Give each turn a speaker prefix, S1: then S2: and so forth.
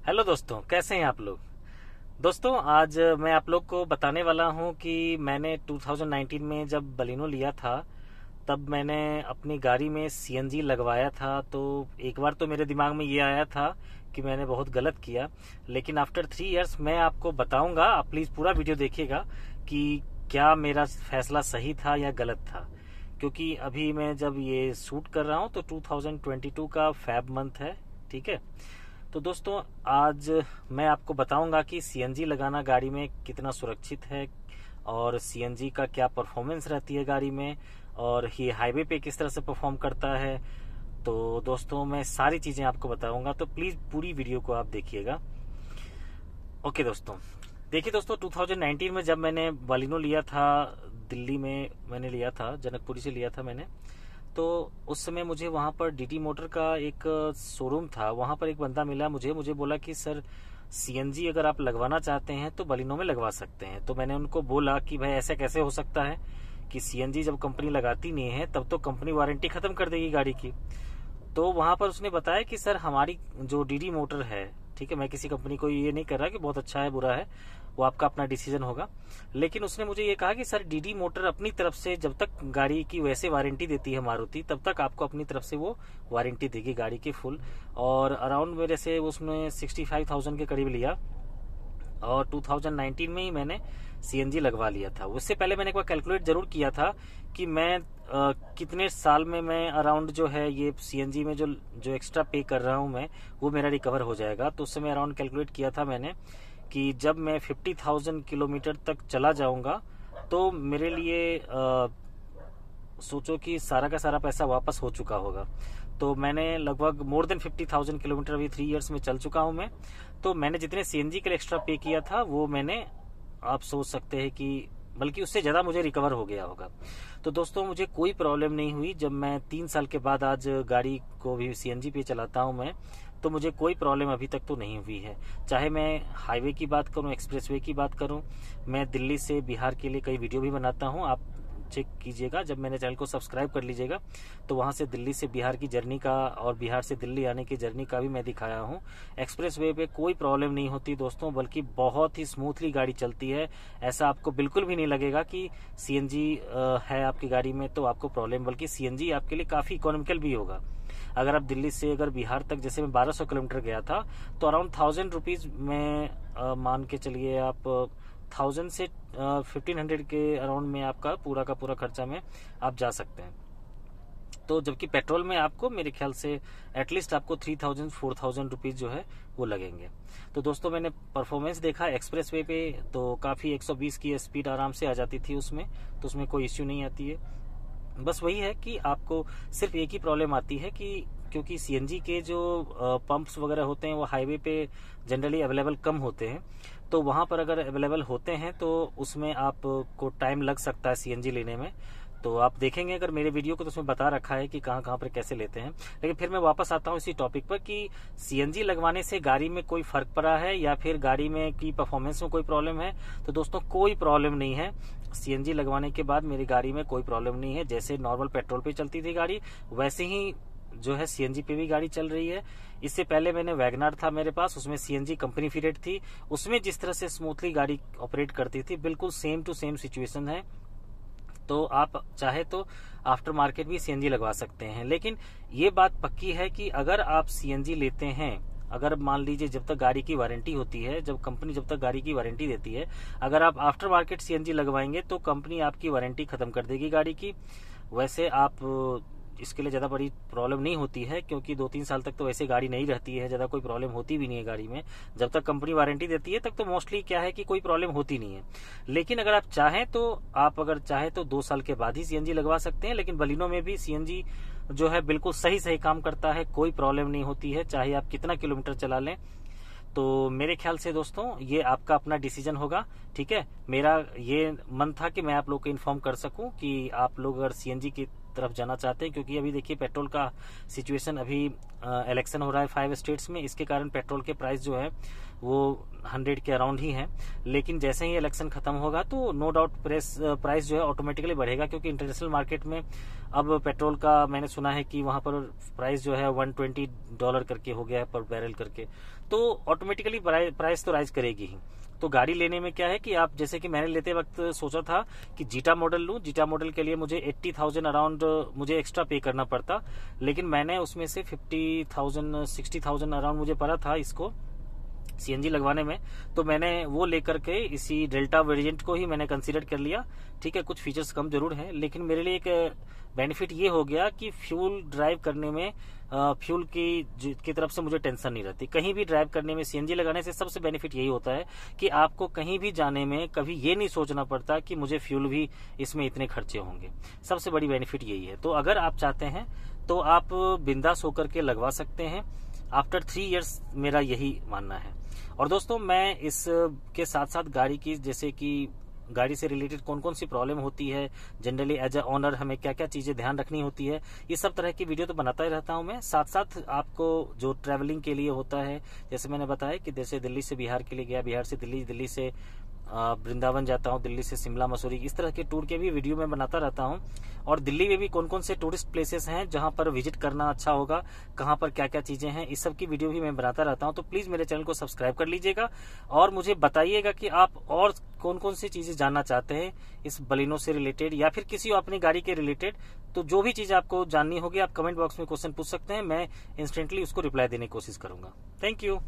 S1: Hello दोस्तों, कैसे हैं आप लोग। दोस्तों, आज मैं आप लोग को बताने वाला हूं कि मैंने 2019 में जब बलिनो लिया था तब मैंने अपनी गाड़ी में सीएनजी लगवाया था। तो एक बार तो मेरे दिमाग में ये आया था कि मैंने बहुत गलत किया, लेकिन आफ्टर 3 इयर्स मैं आपको बताऊंगा। आप प्लीज पूरा वीडियो देखिएगा कि क्या मेरा फैसला सही था या गलत था। क्योंकि अभी मैं जब ये शूट कर रहा हूं तो 2022 का फैब मंथ है, ठीक है। तो दोस्तों, आज मैं आपको बताऊंगा कि सीएनजी लगाना गाड़ी में कितना सुरक्षित है और सीएनजी का क्या परफॉर्मेंस रहती है गाड़ी में, और ये हाईवे पे किस तरह से परफॉर्म करता है। तो दोस्तों, मैं सारी चीजें आपको बताऊंगा, तो प्लीज पूरी वीडियो को आप देखिएगा। ओके दोस्तों, देखिए दोस्तों, 2019 में जब मैंने बलिनो लिया था, दिल्ली में मैंने लिया था, जनकपुरी से लिया था मैंने। तो उस समय मुझे वहां पर डीडी मोटर का एक शोरूम था, वहां पर एक बंदा मिला मुझे बोला कि सर, सीएनजी अगर आप लगवाना चाहते हैं तो बलिनो में लगवा सकते हैं। तो मैंने उनको बोला कि भाई ऐसा कैसे हो सकता है कि सीएनजी जब कंपनी लगाती नहीं है तब तो कंपनी वारंटी खत्म कर देगी गाड़ी की। तो वहां पर उसने बताया कि सर, हमारी जो डीडी मोटर है, ठीक है, मैं किसी कंपनी को ये नहीं कर रहा कि बहुत अच्छा है बुरा है, वो आपका अपना डिसीजन होगा। लेकिन उसने मुझे ये कहा कि सर, डीडी मोटर अपनी तरफ से जब तक गाड़ी की वैसे वारंटी देती है मारुति, तब तक आपको अपनी तरफ से वो वारंटी देगी गाड़ी की फुल। और अराउंड मेरे से उसने 65,000 के करीब लिया, और 2019 में ही मैंने सीएनजी लगवा लिया था। उससे पहले मैंने एक बार कैलकुलेट जरूर किया था कि मैं कितने साल में मैं अराउंड जो है ये सीएनजी में जो एक्स्ट्रा पे कर रहा हूं मैं, वो मेरा रिकवर हो जाएगा। तो उससे मैं अराउंड कैलकुलेट किया था मैंने कि जब मैं 50,000 किलोमीटर तक चला जाऊंगा तो मेरे लिए सोचो कि सारा का सारा पैसा वापस हो चुका होगा। तो मैंने लगभग मोर देन 50,000 किलोमीटर अभी 3 इयर्स में चल चुका हूं मैं। तो मैंने जितने सीएनजी के लिए एक्स्ट्रा पे किया था वो मैंने, आप सोच सकते हैं कि बल्कि उससे ज्यादा मुझे रिकवर हो गया होगा। तो दोस्तों, मुझे कोई प्रॉब्लम नहीं हुई। जब मैं 3 साल के बाद आज गाड़ी को भी सीएनजी पे चलाता हूं मैं, तो मुझे कोई प्रॉब्लम अभी तक तो नहीं हुई है। चाहे मैं हाईवे की बात करूं, एक्सप्रेसवे की बात करूं, मैं दिल्ली से बिहार के लिए कई वीडियो भी बनाता हूं, आप चेक कीजिएगा। जब मैंने चैनल को सब्सक्राइब कर लीजिएगा तो वहां से दिल्ली से बिहार की जर्नी का और बिहार से दिल्ली आने की जर्नी का भी मैं दिखाया हूं। एक्सप्रेस वे पे कोई प्रॉब्लम नहीं होती दोस्तों, बल्कि बहुत ही स्मूथली गाड़ी चलती है। ऐसा आपको बिल्कुल भी नहीं लगेगा कि सीएनजी है आपकी गाड़ी में तो आपको प्रॉब्लम, बल्कि सीएनजी आपके लिए काफी इकोनॉमिकल भी होगा। अगर आप दिल्ली से अगर बिहार तक, जैसे मैं 1200 किलोमीटर गया था, तो अराउंड 1000 रुपीज में मान के चलिए आप 1000 से 1500 के अराउंड में आपका पूरा का पूरा खर्चा में आप जा सकते हैं। तो जबकि पेट्रोल में आपको मेरे ख्याल से एटलीस्ट आपको 3000 4000 रुपीज जो है वो लगेंगे। तो दोस्तों, मैंने परफॉर्मेंस देखा एक्सप्रेस वे पे, तो काफी 120 की स्पीड आराम से आ जाती थी उसमें, तो उसमें कोई इश्यू नहीं आती है। बस वही है कि आपको सिर्फ एक ही प्रॉब्लम आती है कि क्योंकि सीएनजी के जो पंप्स वगैरह होते हैं वो हाईवे पे जनरली अवेलेबल कम होते हैं। तो वहां पर अगर अवेलेबल होते हैं तो उसमें आपको टाइम लग सकता है सीएनजी लेने में। तो आप देखेंगे अगर मेरे वीडियो को, तो उसमें बता रखा है कि कहाँ कहाँ पर कैसे लेते हैं। लेकिन फिर मैं वापस आता हूँ इसी टॉपिक पर कि सीएनजी लगवाने से गाड़ी में कोई फर्क पड़ा है या फिर गाड़ी में की परफॉर्मेंस में कोई प्रॉब्लम है। तो दोस्तों, कोई प्रॉब्लम नहीं है। सीएनजी लगवाने के बाद मेरी गाड़ी में कोई प्रॉब्लम नहीं है। जैसे नॉर्मल पेट्रोल पे चलती थी गाड़ी, वैसे ही जो है सीएनजी पे भी गाड़ी चल रही है। इससे पहले मैंने वैगनार था मेरे पास, उसमें सीएनजी कंपनी फिटेड थी, उसमें जिस तरह से स्मूथली गाड़ी ऑपरेट करती थी, बिल्कुल सेम टू सेम सिचुएशन है। तो आप चाहे तो आफ्टर मार्केट भी सीएनजी लगवा सकते हैं। लेकिन ये बात पक्की है कि अगर आप सीएनजी लेते हैं, अगर मान लीजिए जब तक गाड़ी की वारंटी होती है, जब कंपनी जब तक गाड़ी की वारंटी देती है, अगर आप आफ्टर मार्केट सीएनजी लगवाएंगे तो कंपनी आपकी वारंटी खत्म कर देगी गाड़ी की। वैसे आप इसके लिए ज्यादा बड़ी प्रॉब्लम नहीं होती है, क्योंकि 2-3 साल तक तो वैसे गाड़ी नहीं रहती है, ज्यादा कोई प्रॉब्लम होती भी नहीं है गाड़ी में। जब तक कंपनी वारंटी देती है तब तो मोस्टली क्या है कि कोई प्रॉब्लम होती नहीं है। लेकिन अगर आप चाहें तो 2 साल के बाद ही सीएनजी लगवा सकते हैं। लेकिन बलिनो में भी सीएनजी जो है बिल्कुल सही सही काम करता है, कोई प्रॉब्लम नहीं होती है, चाहे आप कितना किलोमीटर चला लें। तो मेरे ख्याल से दोस्तों, ये आपका अपना डिसीजन होगा, ठीक है। मेरा ये मन था कि मैं आप लोग को इन्फॉर्म कर सकूं कि आप लोग अगर सीएनजी की तरफ जाना चाहते हैं, क्योंकि अभी देखिए पेट्रोल का सिचुएशन, अभी इलेक्शन हो रहा है 5 स्टेट्स में, इसके कारण पेट्रोल के प्राइस जो है वो 100 के अराउंड ही है, लेकिन जैसे ही इलेक्शन खत्म होगा तो नो डाउट प्राइस जो है ऑटोमेटिकली बढ़ेगा, क्योंकि इंटरनेशनल मार्केट में अब पेट्रोल का मैंने सुना है कि वहां पर प्राइस जो है $120 करके हो गया है पर बैरल करके, तो ऑटोमेटिकली प्राइस तो राइज करेगी ही। तो गाड़ी लेने में क्या है कि आप, जैसे कि मैंने लेते वक्त सोचा था कि जीटा मॉडल लूं, जीटा मॉडल के लिए मुझे 80,000 अराउंड मुझे एक्स्ट्रा पे करना पड़ता, लेकिन मैंने उसमें से 50,000 60,000 अराउंड मुझे पड़ा था इसको सीएनजी लगवाने में, तो मैंने वो लेकर के इसी डेल्टा वेरिएंट को ही मैंने कंसीडर कर लिया। ठीक है, कुछ फीचर्स कम जरूर हैं, लेकिन मेरे लिए एक बेनिफिट ये हो गया कि फ्यूल ड्राइव करने में फ्यूल की तरफ से मुझे टेंशन नहीं रहती। कहीं भी ड्राइव करने में सीएनजी लगाने से सबसे बेनिफिट यही होता है कि आपको कहीं भी जाने में कभी ये नहीं सोचना पड़ता कि मुझे फ्यूल भी इसमें इतने खर्चे होंगे। सबसे बड़ी बेनिफिट यही है। तो अगर आप चाहते हैं तो आप बिंदास होकर के लगवा सकते हैं आफ्टर 3 इयर्स, मेरा यही मानना है। और दोस्तों, मैं इस के साथ साथ गाड़ी की, जैसे कि गाड़ी से रिलेटेड कौन कौन सी प्रॉब्लम होती है, जनरली एज ए ऑनर हमें क्या क्या चीजें ध्यान रखनी होती है, ये सब तरह की वीडियो तो बनाता ही रहता हूं मैं। साथ साथ आपको जो ट्रैवलिंग के लिए होता है, जैसे मैंने बताया कि जैसे दिल्ली से बिहार के लिए गया, बिहार से दिल्ली, दिल्ली से वृंदावन जाता हूँ, दिल्ली से शिमला मसूरी, इस तरह के टूर के भी वीडियो मैं बनाता रहता हूँ। और दिल्ली में भी कौन कौन से टूरिस्ट प्लेसेस हैं जहां पर विजिट करना अच्छा होगा, कहां पर क्या क्या चीजें हैं, इस सब की वीडियो भी मैं बनाता रहता हूं। तो प्लीज मेरे चैनल को सब्सक्राइब कर लीजिएगा और मुझे बताइएगा कि आप और कौन कौन सी चीजें जानना चाहते हैं इस बलिनो से रिलेटेड या फिर किसी अपनी गाड़ी के रिलेटेड। तो जो भी चीज आपको जाननी होगी आप कमेंट बॉक्स में क्वेश्चन पूछ सकते हैं, मैं इंस्टेंटली उसको रिप्लाई देने की कोशिश करूंगा। Thank you.